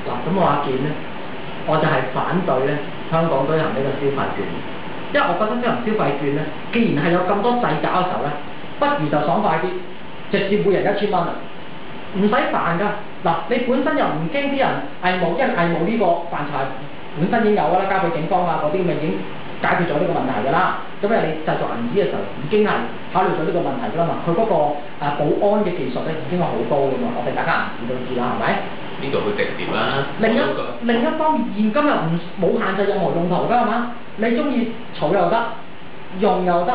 嗱，咁我阿健咧，我就係反對咧香港推行呢個消費券，因為我覺得推行消費券咧，既然係有咁多掣肘嘅時候咧，不如就爽快啲，直接每人1000蚊啊，唔使煩㗎。嗱，你本身又唔驚啲人偽冒，因為偽冒呢個範疇本身已經有㗎啦，交俾警方啊嗰啲咁已經解決咗呢個問題㗎啦。咁因為你製作銀紙嘅時候已經係考慮咗呢個問題㗎啦嘛，佢嗰個保安嘅技術咧已經係好高㗎嘛，我哋大家銀紙都知啦，係咪？呢度佢直接啦。另一方面，現金又冇限制任何用途㗎係嘛？你中意儲又得，用又得，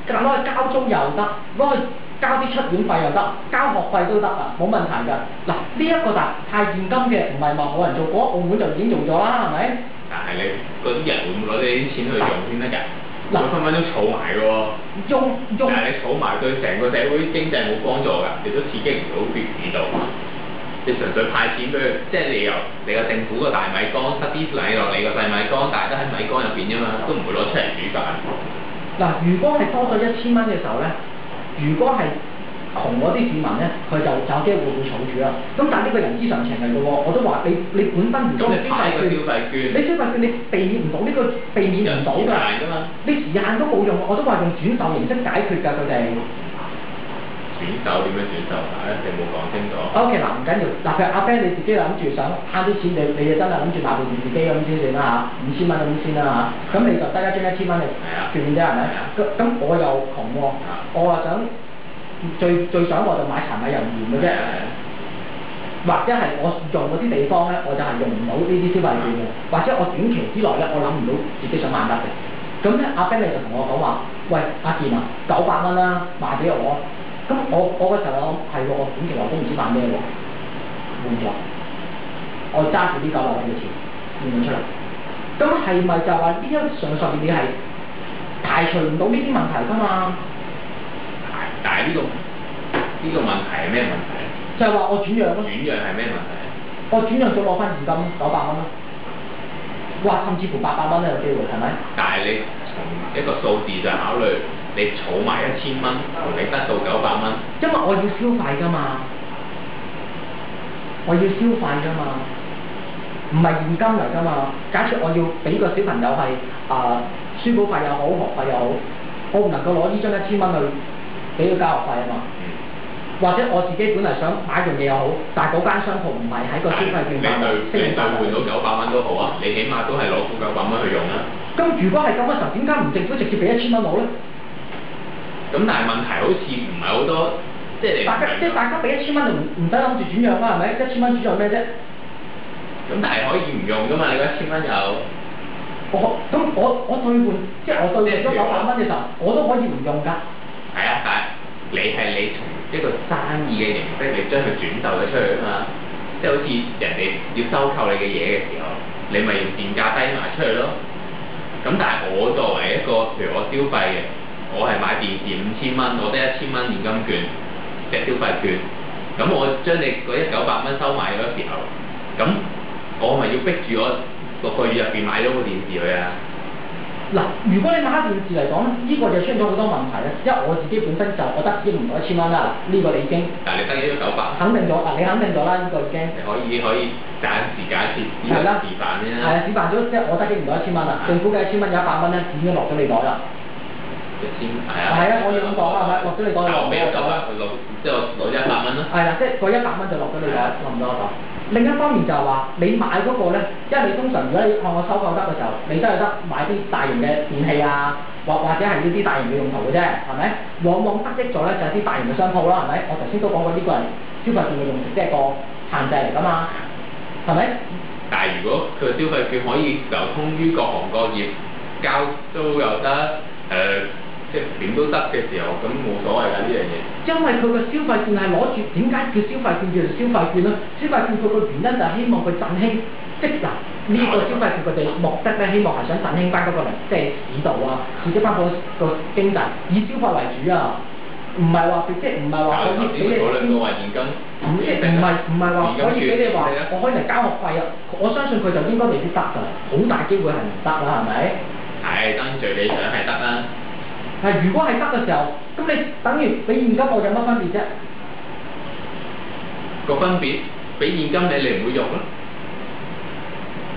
攞去交租又得，攞去交啲出院費又得，交學費都得啊，冇問題㗎。嗱，呢一個就派現金嘅，唔係話冇人做過，澳門就已經做咗啦，係咪？但係你嗰啲人會唔會攞你啲錢去用先得㗎？佢分分鐘儲埋㗎喎。但係你儲埋對成個社會經濟冇幫助㗎，亦都刺激唔到別市道。你純粹派錢俾佢，即係你由你個政府個大米缸塞啲米落你個細米缸，但係都喺米缸入邊啫嘛，都唔會攞出嚟煮飯。嗱，如果係多咗1000蚊嘅時候咧，如果係窮嗰啲市民咧，佢就有機會儲住啦。咁但係呢個人之常情嚟嘅喎，我都話你本身如果你派個消費券，你消費券你避免唔到呢個避免唔到㗎，你時限都冇用，我都話用轉售形式解決㗎佢哋。轉手點樣轉手啊？你冇講清楚。O K 嗱，唔緊要，嗱譬如阿 Ben 你自己諗住想慳啲錢，你就真係諗住買部電視機咁先算啦嚇，5000蚊咁先啦嚇，咁你就得一張1000蚊嘅券啫係咪？咁我又窮喎，我話想最想我就買柴米油鹽嘅啫，或者係我用嗰啲地方咧，我就係用唔到呢啲消費券嘅，或者我短期之內咧，我諗唔到自己想買乜嘅，咁咧阿 Ben 你就同我講話，喂阿健啊，900蚊啦，賣俾我。咁我嗰時候我係喎，我短期內都唔知買咩喎，換咗，我揸住呢900蚊嘅錢換咗出嚟。咁係咪就話呢一上面你係排除唔到呢啲問題㗎嘛？但係呢個問題係咩問題咧？就係話我轉讓咯。轉讓係咩問題？我轉讓咗攞翻現金900蚊咯，哇！甚至乎800蚊都有機會係咪？但係你從一個數字上考慮。你儲埋1000蚊，同你得到900蚊。因為我要消費㗎嘛，我要消費㗎嘛，唔係現金嚟㗎嘛。假設我要俾個小朋友係書簿費又好，學費又好，我唔能夠攞呢張1000蚊去俾佢交學費啊嘛。或者我自己本嚟想買樣嘢又好，但係嗰間商鋪唔係喺個消費券範圍，你兌換到900蚊都好啊，你起碼都係攞嗰900蚊去用啦。咁如果係咁嘅時候，點解唔政府直接俾1000蚊我咧？咁但係問題好似唔係好多，即係大家俾1000蚊就唔使諗住轉讓啦，係咪？1000蚊轉讓咩啫？咁但係可以唔用㗎嘛？你嗰1000蚊有我兌換，即係我兌換咗900蚊嘅時候，我都可以唔用㗎。係啊，但係你從一個生意嘅形式，你將佢轉售咗出去啊嘛，即係好似人哋要收購你嘅嘢嘅時候，你咪用賤價低賣出去咯。咁但係我作為一個，譬如我消費嘅。我係買電視5000蚊，我得1000蚊現金券，即係消費券。咁我將你嗰900蚊收買咗時候，咁我咪要逼住我6個月入邊買咗部電視去啊？嗱，如果你買電視嚟講，呢個就出現咗好多問題啦。因為我自己本身就覺得應唔到1000蚊啦，呢個你已經。但係你得咗900。肯定咗，你肯定咗啦，呢個已經。你可以暫時假設呢個示範先啦。係啊，示範咗即係我得應唔到1000蚊啦，政府嘅1000蚊有100蚊咧已經落咗你袋啦。係啊，我要咁講啦，係咪？落咗你袋就落咗我袋啦。即係我攞咗100蚊啦。係啦，即係嗰100蚊就落咗你袋，落唔到我袋。另一方面就係話，你買嗰個咧，因為你通常如果你向我收購得嘅時候，你都係得買啲大型嘅電器啊，或者係呢啲大型嘅用途嘅啫，係咪？往往得益咗咧就係啲大型嘅商鋪啦，係咪？我頭先都講過呢個係消費券嘅用途，即係個限制嚟㗎嘛，係咪？但係如果佢嘅消費券可以流通於各行各業，交租又得，即係點都得嘅時候，咁冇所謂㗎呢樣嘢。因為佢個消費券係攞住，點解叫消費券叫做消費券咧？消費券佢個原因就係希望佢振興，即係嗱呢個消費券佢哋目的咧，希望係想振興翻嗰個即係市道啊，刺激翻個經濟，以消費為主啊，唔係話即係唔係話可以俾你先，即係唔係話可以俾你話我可以嚟交學費啊！我相信佢就應該未必得㗎，好大機會係唔得啦，係咪？係，當然最理想係得啦。係，如果係得嘅時候，咁你等於俾現金我有乜分別啫？個分別俾現金你唔會用咯。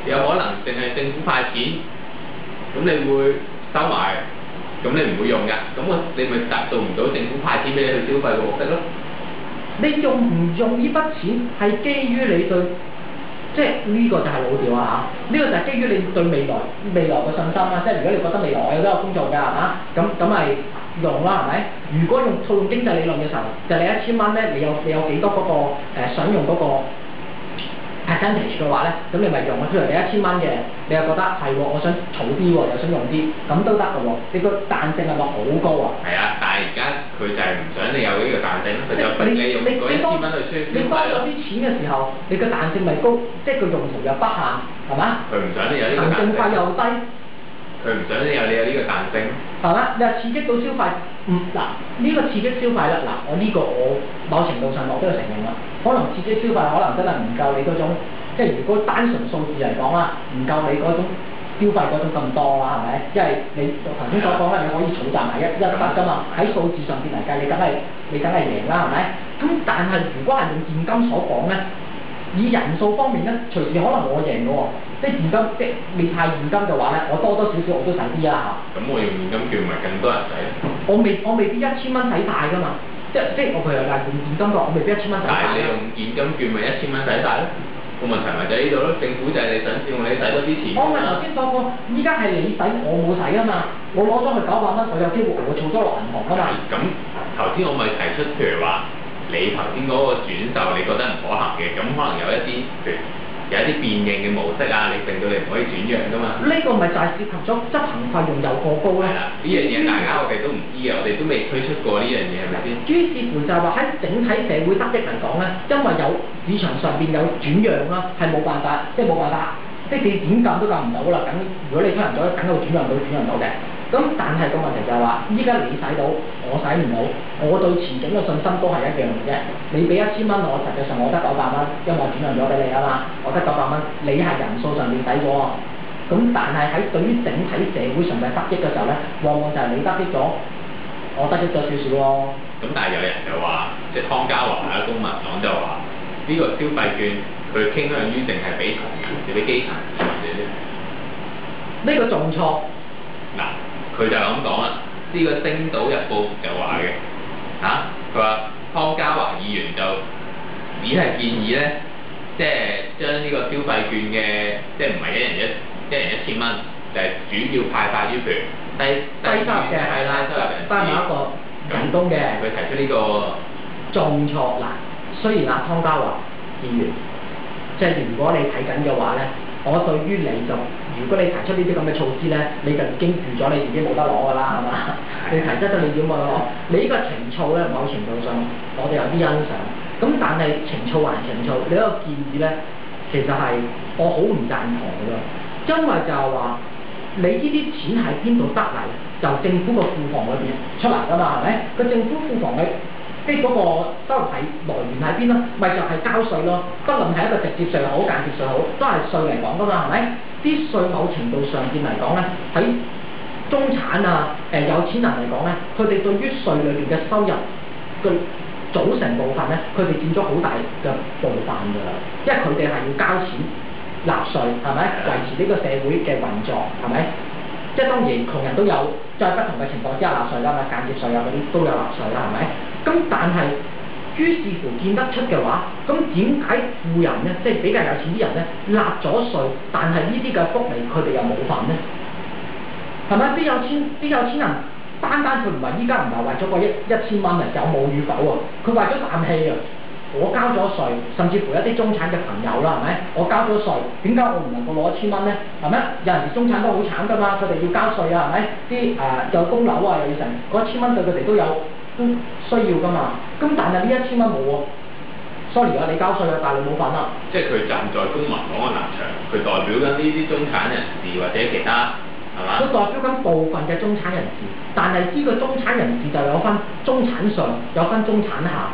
有可能淨係政府派錢，咁你會收埋，咁你唔會用㗎，咁你咪達到唔到政府派錢俾你去消費嘅目的咯。你用唔用呢筆錢係基於你對，即係呢個就係老調啊嚇，呢個就係基於你對未來嘅信心啊，即係如果你覺得未來我有都有工作㗎嚇，咁咪用啦係咪？如果套用經濟理論嘅時候，就你1000蚊咧，你有幾多嗰個想用嗰個 percentage 嘅話咧，咁你咪用啊。譬如你1000蚊嘅，你又覺得係喎，我想儲啲喎，又想用啲，咁都得㗎喎。你個彈性係咪好高啊？係啊，但係而家佢就係唔想你有呢個彈性，佢就逼你用嗰1000蚊去消費。你多咗啲錢嘅時候，你個彈性咪高，即係個用途又不限，係嘛？佢唔想你有呢個彈性。行政費又低。佢唔想你有呢個彈性。係嘛？你話刺激到消費，嗱呢個刺激消費啦，嗱我某程度上我都要承認啦，可能刺激消費可能真係唔夠你嗰種，即係如果單純數字嚟講啦，唔夠你嗰種消費嗰種咁多啦，係咪？因為你頭先所講啦，你可以儲集埋一筆㗎嘛，喺數字上邊嚟計，你梗係贏啦，係咪？咁但係如果係用現金所講咧，以人數方面咧，隨時可能我贏嘅喎。即係現金，即係你派現金嘅話咧，我多少我都使啲啦嚇。咁我用現金券咪更多人使咧？我未必1000蚊使晒㗎嘛，即係我譬如話用現金嘅，我未必1000蚊使晒。但係你用現金券咪1000蚊使晒咯？個問題咪就喺呢度咯，政府就係你想用你使多啲錢。我咪頭先所講，依家係你使，我冇使啊嘛，我攞咗佢900蚊，我有機會我儲咗落銀行㗎嘛。咁頭先我咪提出，譬如話你頭先嗰個轉售你覺得唔可行嘅，咁可能有一啲譬如。有一啲變應嘅模式啊，你令到你唔可以轉讓㗎嘛？呢個咪就係涉及咗執行費用又過高咧。係啦，呢樣嘢大家我哋都唔知嘅，我哋都未推出過呢樣嘢係咪先？於是乎就係話喺整體社會得益嚟講咧，因為有市場上邊有轉讓啦，係冇辦法，即係冇辦法，即係你點撳都撳唔到啦。咁如果你推行咗，梗係轉讓到嘅。咁但係個問題就係話，依家你使到，我使唔到，我對前景嘅信心都係一樣嘅啫。你俾1000蚊我，實際上我得900蚊，因為我轉讓咗俾你啊嘛，我得900蚊，你係人數上面使咗。咁但係喺對於整體社會上嘅得益嘅時候咧，往往就係你得益咗，我得益咗少少咯。咁但係有人就話，即係湯家驊啊、公民黨就話，呢個消費券佢傾向於淨係俾窮人，俾基層人士啫。呢個仲錯。嗱。佢就咁講啦，呢個《星島日報》就話嘅，佢話湯家驊議員就只係建議咧，即係將呢個消費券嘅，即係唔係一人1000蚊，就係主要派發於譬如低收入嘅係啦，包埋一個人工嘅。佢提出呢個重錯嗱，雖然湯家驊議員，即係如果你睇緊嘅話咧，我對於你就。如果你提出呢啲咁嘅措施咧，你就已經預咗你自己冇得攞㗎啦，係嘛？你提出咗你點冇得攞？你呢個情操咧，某程度上我哋有啲欣賞。咁但係情操還情操，你呢個建議咧，其實係我好唔贊同㗎喎。因為就係話你呢啲錢喺邊度得嚟？由政府個庫房裏邊出嚟㗎嘛，係咪？個政府庫房嘅即係嗰個收入係來源喺邊咯？咪就係交稅咯。不論係一個直接稅好、間接稅好，都係稅嚟講㗎嘛，係咪？啲稅某程度上邊嚟講咧，喺中產啊、有錢人嚟講咧，佢哋對於稅裏邊嘅收入嘅組成部分咧，佢哋佔咗好大嘅部分㗎啦。因為佢哋係要交錢納稅，係咪？維持呢個社會嘅運作，係咪？即係當然窮人都有在不同嘅情況之下納稅啦，間接稅啊嗰啲都有納稅啦，係咪？咁但係於是乎見得出嘅話，咁點解富人咧，即係比較有錢啲人咧，納咗稅，但係呢啲嘅福利佢哋又冇份咧？係咪？啲有錢人單佢唔係依家唔係為咗個1000蚊啊，有冇與否啊？佢為咗啖氣啊！我交咗稅，甚至乎一啲中產嘅朋友啦，係咪？我交咗稅，點解我唔能夠攞1000蚊咧？係咪？有陣時中產都好慘㗎嘛，佢哋要交稅啊，係咪？啲有供樓啊，又要成嗰1000蚊對佢哋都需要㗎嘛。咁但係呢1000蚊冇喎 ，sorry 啊，你交稅啊，但係你冇份啊。即係佢站在公民黨嘅立場，佢代表緊呢啲中產人士或者其他係嘛？佢代表緊部分嘅中產人士，但係呢個中產人士就有分中產上，有分中產下。